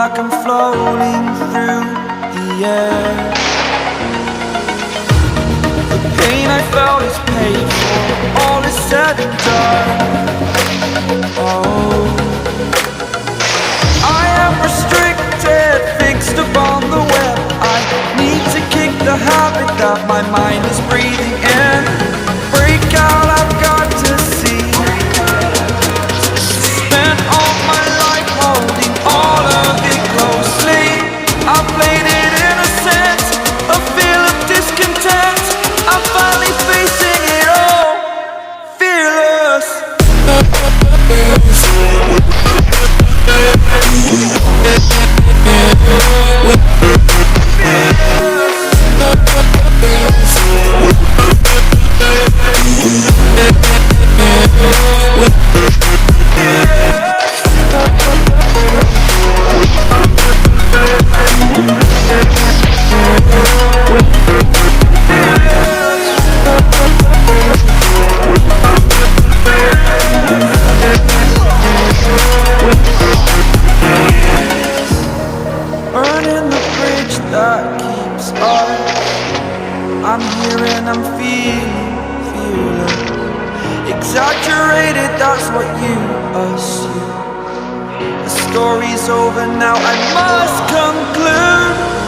like I'm floating through the air. The pain I felt is paid for, all is said and done. Oh, I am restricted, fixed upon the web. I need to kick the habit that my mind is breathing in. Break out, I've got to see. Spent all my life holding all of it closely. I played it innocent, a feel of discontent. I'm finally facing it all, fearless. Burning the bridge that keeps us. I'm here and I'm feeling exaggerated, that's what you assume. The story's over now, I must conclude.